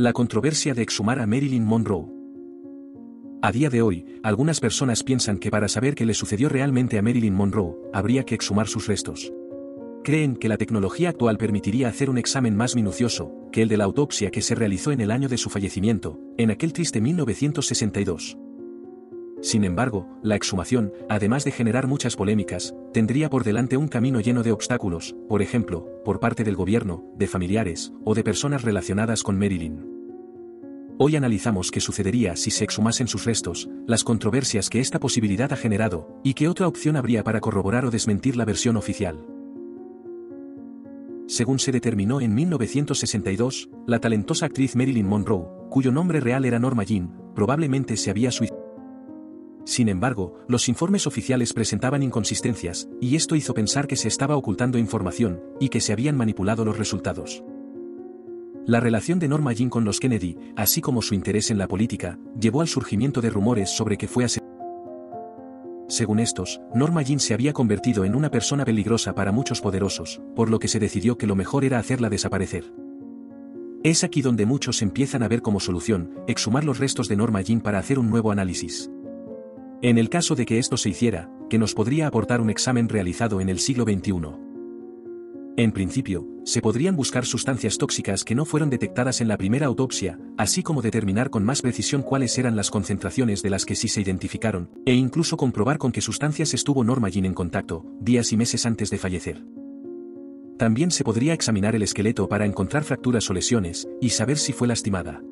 La controversia de exhumar a Marilyn Monroe. A día de hoy, algunas personas piensan que para saber qué le sucedió realmente a Marilyn Monroe, habría que exhumar sus restos. Creen que la tecnología actual permitiría hacer un examen más minucioso que el de la autopsia que se realizó en el año de su fallecimiento, en aquel triste 1962. Sin embargo, la exhumación, además de generar muchas polémicas, tendría por delante un camino lleno de obstáculos, por ejemplo, por parte del gobierno, de familiares, o de personas relacionadas con Marilyn. Hoy analizamos qué sucedería si se exhumasen sus restos, las controversias que esta posibilidad ha generado, y qué otra opción habría para corroborar o desmentir la versión oficial. Según se determinó en 1962, la talentosa actriz Marilyn Monroe, cuyo nombre real era Norma Jean, probablemente se había suicidado. Sin embargo, los informes oficiales presentaban inconsistencias, y esto hizo pensar que se estaba ocultando información, y que se habían manipulado los resultados. La relación de Norma Jean con los Kennedy, así como su interés en la política, llevó al surgimiento de rumores sobre que fue asesinada. Según estos, Norma Jean se había convertido en una persona peligrosa para muchos poderosos, por lo que se decidió que lo mejor era hacerla desaparecer. Es aquí donde muchos empiezan a ver como solución, exhumar los restos de Norma Jean para hacer un nuevo análisis. En el caso de que esto se hiciera, que nos podría aportar un examen realizado en el siglo XXI. En principio, se podrían buscar sustancias tóxicas que no fueron detectadas en la primera autopsia, así como determinar con más precisión cuáles eran las concentraciones de las que sí se identificaron, e incluso comprobar con qué sustancias estuvo Norma Jean en contacto, días y meses antes de fallecer. También se podría examinar el esqueleto para encontrar fracturas o lesiones, y saber si fue lastimada.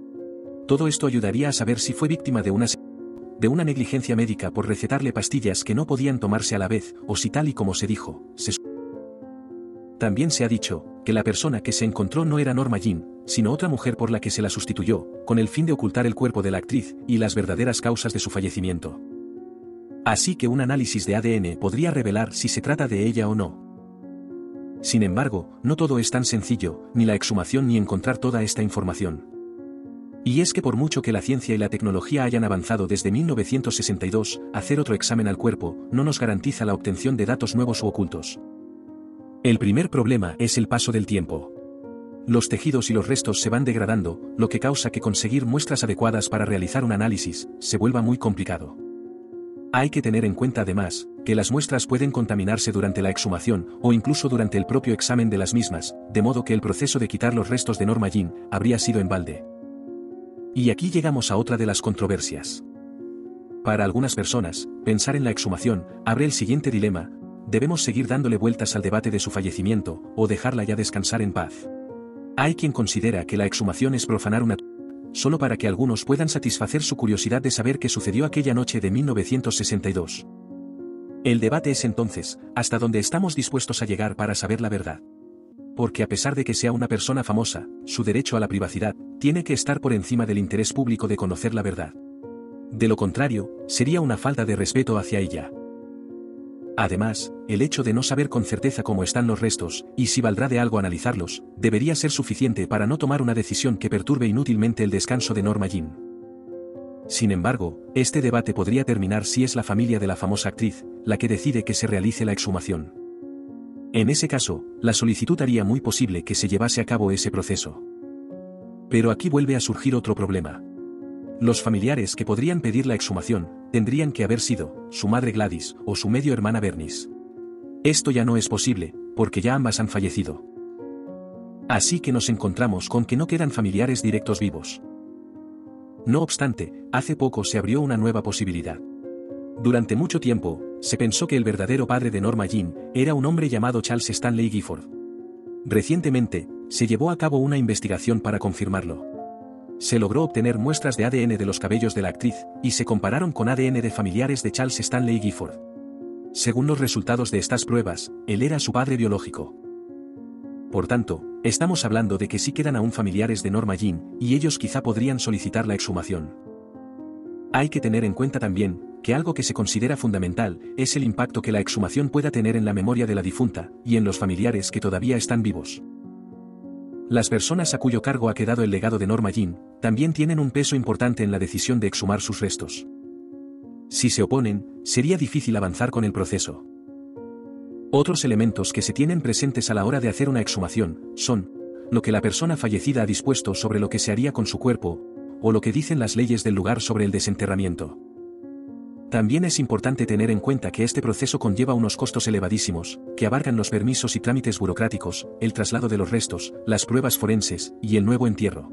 Todo esto ayudaría a saber si fue víctima de una negligencia médica por recetarle pastillas que no podían tomarse a la vez, o si tal y como se dijo, También se ha dicho que la persona que se encontró no era Norma Jean, sino otra mujer por la que se la sustituyó, con el fin de ocultar el cuerpo de la actriz y las verdaderas causas de su fallecimiento. Así que un análisis de ADN podría revelar si se trata de ella o no. Sin embargo, no todo es tan sencillo, ni la exhumación ni encontrar toda esta información. Y es que por mucho que la ciencia y la tecnología hayan avanzado desde 1962, hacer otro examen al cuerpo no nos garantiza la obtención de datos nuevos u ocultos. El primer problema es el paso del tiempo. Los tejidos y los restos se van degradando, lo que causa que conseguir muestras adecuadas para realizar un análisis se vuelva muy complicado. Hay que tener en cuenta además, que las muestras pueden contaminarse durante la exhumación o incluso durante el propio examen de las mismas, de modo que el proceso de quitar los restos de Norma Jean habría sido en balde. Y aquí llegamos a otra de las controversias. Para algunas personas, pensar en la exhumación abre el siguiente dilema: ¿debemos seguir dándole vueltas al debate de su fallecimiento, o dejarla ya descansar en paz? Hay quien considera que la exhumación es profanar una tumba, solo para que algunos puedan satisfacer su curiosidad de saber qué sucedió aquella noche de 1962. El debate es entonces, ¿hasta dónde estamos dispuestos a llegar para saber la verdad? Porque a pesar de que sea una persona famosa, su derecho a la privacidad tiene que estar por encima del interés público de conocer la verdad. De lo contrario, sería una falta de respeto hacia ella. Además, el hecho de no saber con certeza cómo están los restos, y si valdrá de algo analizarlos, debería ser suficiente para no tomar una decisión que perturbe inútilmente el descanso de Norma Jean. Sin embargo, este debate podría terminar si es la familia de la famosa actriz la que decide que se realice la exhumación. En ese caso, la solicitud haría muy posible que se llevase a cabo ese proceso. Pero aquí vuelve a surgir otro problema. Los familiares que podrían pedir la exhumación tendrían que haber sido su madre Gladys o su medio hermana Bernice. Esto ya no es posible, porque ya ambas han fallecido. Así que nos encontramos con que no quedan familiares directos vivos. No obstante, hace poco se abrió una nueva posibilidad. Durante mucho tiempo, se pensó que el verdadero padre de Norma Jean era un hombre llamado Charles Stanley Gifford. Recientemente, se llevó a cabo una investigación para confirmarlo. Se logró obtener muestras de ADN de los cabellos de la actriz, y se compararon con ADN de familiares de Charles Stanley Gifford. Según los resultados de estas pruebas, él era su padre biológico. Por tanto, estamos hablando de que sí quedan aún familiares de Norma Jean, y ellos quizá podrían solicitar la exhumación. Hay que tener en cuenta también, que algo que se considera fundamental, es el impacto que la exhumación pueda tener en la memoria de la difunta, y en los familiares que todavía están vivos. Las personas a cuyo cargo ha quedado el legado de Norma Jean, también tienen un peso importante en la decisión de exhumar sus restos. Si se oponen, sería difícil avanzar con el proceso. Otros elementos que se tienen presentes a la hora de hacer una exhumación son lo que la persona fallecida ha dispuesto sobre lo que se haría con su cuerpo, o lo que dicen las leyes del lugar sobre el desenterramiento. También es importante tener en cuenta que este proceso conlleva unos costos elevadísimos, que abarcan los permisos y trámites burocráticos, el traslado de los restos, las pruebas forenses, y el nuevo entierro.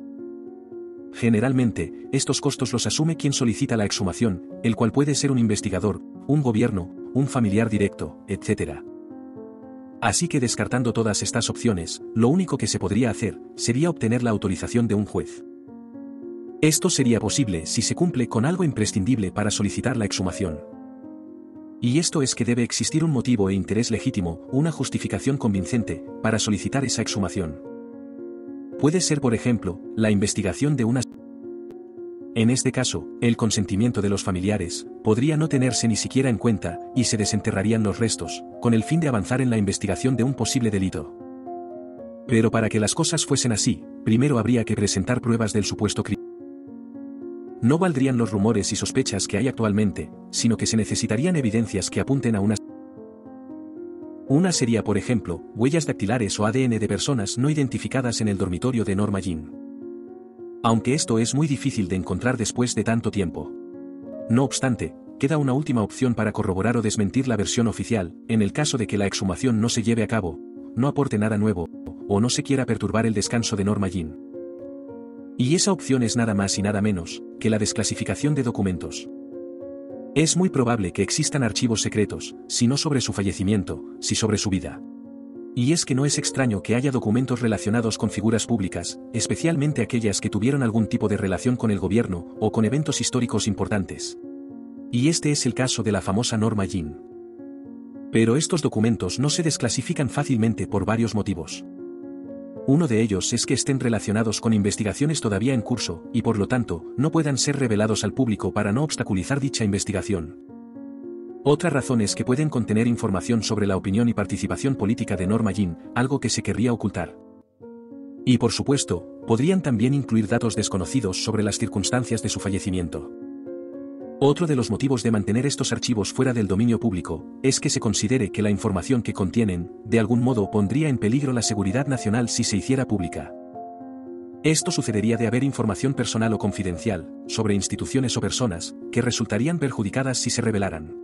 Generalmente, estos costos los asume quien solicita la exhumación, el cual puede ser un investigador, un gobierno, un familiar directo, etc. Así que descartando todas estas opciones, lo único que se podría hacer, sería obtener la autorización de un juez. Esto sería posible si se cumple con algo imprescindible para solicitar la exhumación. Y esto es que debe existir un motivo e interés legítimo, una justificación convincente, para solicitar esa exhumación. Puede ser, por ejemplo, la investigación de una... En este caso, el consentimiento de los familiares podría no tenerse ni siquiera en cuenta, y se desenterrarían los restos, con el fin de avanzar en la investigación de un posible delito. Pero para que las cosas fuesen así, primero habría que presentar pruebas del supuesto crimen. No valdrían los rumores y sospechas que hay actualmente, sino que se necesitarían evidencias que apunten a una sería, por ejemplo, huellas dactilares o ADN de personas no identificadas en el dormitorio de Norma Jean. Aunque esto es muy difícil de encontrar después de tanto tiempo. No obstante, queda una última opción para corroborar o desmentir la versión oficial, en el caso de que la exhumación no se lleve a cabo, no aporte nada nuevo, o no se quiera perturbar el descanso de Norma Jean. Y esa opción es nada más y nada menos que la desclasificación de documentos. Es muy probable que existan archivos secretos, si no sobre su fallecimiento, si sobre su vida. Y es que no es extraño que haya documentos relacionados con figuras públicas, especialmente aquellas que tuvieron algún tipo de relación con el gobierno o con eventos históricos importantes. Y este es el caso de la famosa Norma Jean. Pero estos documentos no se desclasifican fácilmente por varios motivos. Uno de ellos es que estén relacionados con investigaciones todavía en curso, y por lo tanto, no puedan ser revelados al público para no obstaculizar dicha investigación. Otra razón es que pueden contener información sobre la opinión y participación política de Norma Jean, algo que se querría ocultar. Y por supuesto, podrían también incluir datos desconocidos sobre las circunstancias de su fallecimiento. Otro de los motivos de mantener estos archivos fuera del dominio público, es que se considere que la información que contienen, de algún modo pondría en peligro la seguridad nacional si se hiciera pública. Esto sucedería de haber información personal o confidencial, sobre instituciones o personas, que resultarían perjudicadas si se revelaran.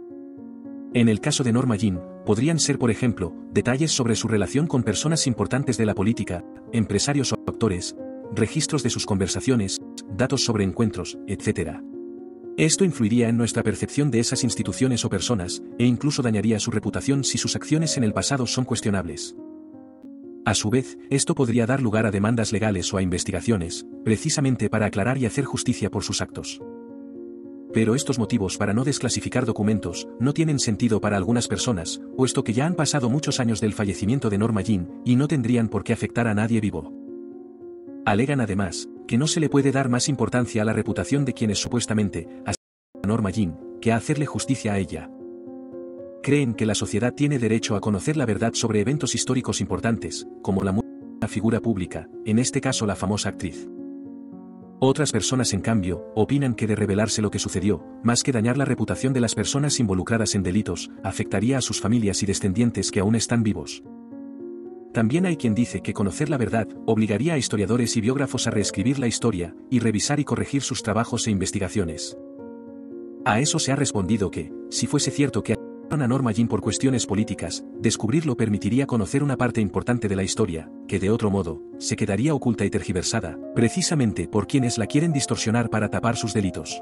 En el caso de Norma Jean, podrían ser, por ejemplo, detalles sobre su relación con personas importantes de la política, empresarios o actores, registros de sus conversaciones, datos sobre encuentros, etc. Esto influiría en nuestra percepción de esas instituciones o personas, e incluso dañaría su reputación si sus acciones en el pasado son cuestionables. A su vez, esto podría dar lugar a demandas legales o a investigaciones, precisamente para aclarar y hacer justicia por sus actos. Pero estos motivos para no desclasificar documentos no tienen sentido para algunas personas, puesto que ya han pasado muchos años del fallecimiento de Norma Jean, y no tendrían por qué afectar a nadie vivo. Alegan además, que no se le puede dar más importancia a la reputación de quienes supuestamente asesinan a Norma Jean, que a hacerle justicia a ella. Creen que la sociedad tiene derecho a conocer la verdad sobre eventos históricos importantes, como la muerte de una figura pública, en este caso la famosa actriz. Otras personas, en cambio, opinan que de revelarse lo que sucedió, más que dañar la reputación de las personas involucradas en delitos, afectaría a sus familias y descendientes que aún están vivos. También hay quien dice que conocer la verdad obligaría a historiadores y biógrafos a reescribir la historia, y revisar y corregir sus trabajos e investigaciones. A eso se ha respondido que, si fuese cierto que asesinaron a Norma Jean por cuestiones políticas, descubrirlo permitiría conocer una parte importante de la historia, que de otro modo, se quedaría oculta y tergiversada, precisamente por quienes la quieren distorsionar para tapar sus delitos.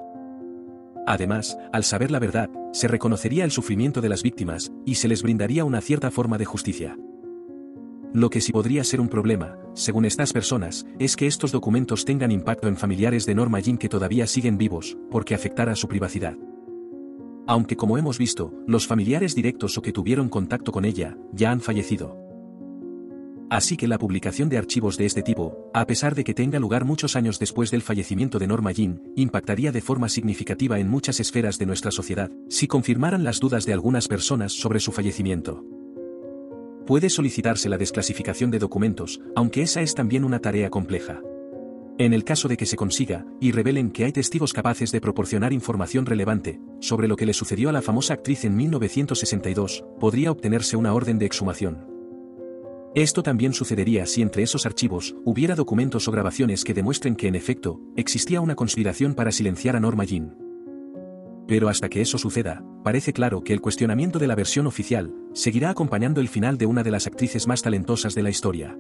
Además, al saber la verdad, se reconocería el sufrimiento de las víctimas, y se les brindaría una cierta forma de justicia. Lo que sí podría ser un problema, según estas personas, es que estos documentos tengan impacto en familiares de Norma Jean que todavía siguen vivos, porque afectara su privacidad. Aunque como hemos visto, los familiares directos o que tuvieron contacto con ella, ya han fallecido. Así que la publicación de archivos de este tipo, a pesar de que tenga lugar muchos años después del fallecimiento de Norma Jean, impactaría de forma significativa en muchas esferas de nuestra sociedad, si confirmaran las dudas de algunas personas sobre su fallecimiento. Puede solicitarse la desclasificación de documentos, aunque esa es también una tarea compleja. En el caso de que se consiga, y revelen que hay testigos capaces de proporcionar información relevante sobre lo que le sucedió a la famosa actriz en 1962, podría obtenerse una orden de exhumación. Esto también sucedería si entre esos archivos hubiera documentos o grabaciones que demuestren que en efecto, existía una conspiración para silenciar a Norma Jean. Pero hasta que eso suceda, parece claro que el cuestionamiento de la versión oficial seguirá acompañando el final de una de las actrices más talentosas de la historia.